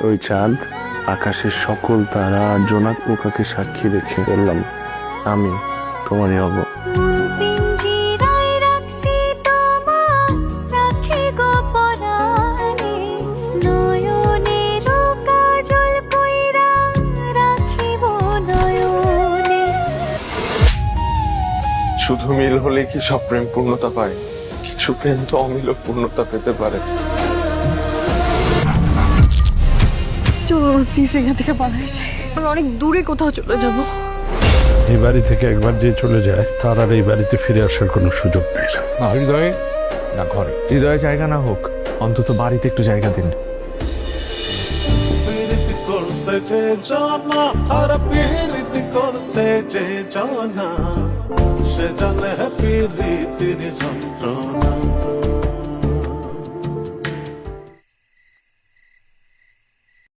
ওই চাঁদ, আকাশের সকল তারা আর জোনাক পোকাকে সাক্ষী রেখে বললাম, আমি তোমারই হব। শুধু মিল হলে কি সব প্রেম পূর্ণতা পায়? কিছু প্রেম তো অমিল পূর্ণতা পেতে পারে। চলো প্লিজ এখান থেকে পালাই যাই, আমরা অনেক দূরে কোথাও চলে যাব। এই বাড়ি থেকে একবার যে চলে যায় তার আর এই বাড়িতে ফিরে আসার কোনো সুযোগ নেই। না হৃদয়ে না ঘরে। হৃদয়ে জায়গা না হোক, অন্তত বাড়িতে একটু জায়গা দিন। সে জানে পীড়িতের যন্ত্রণা।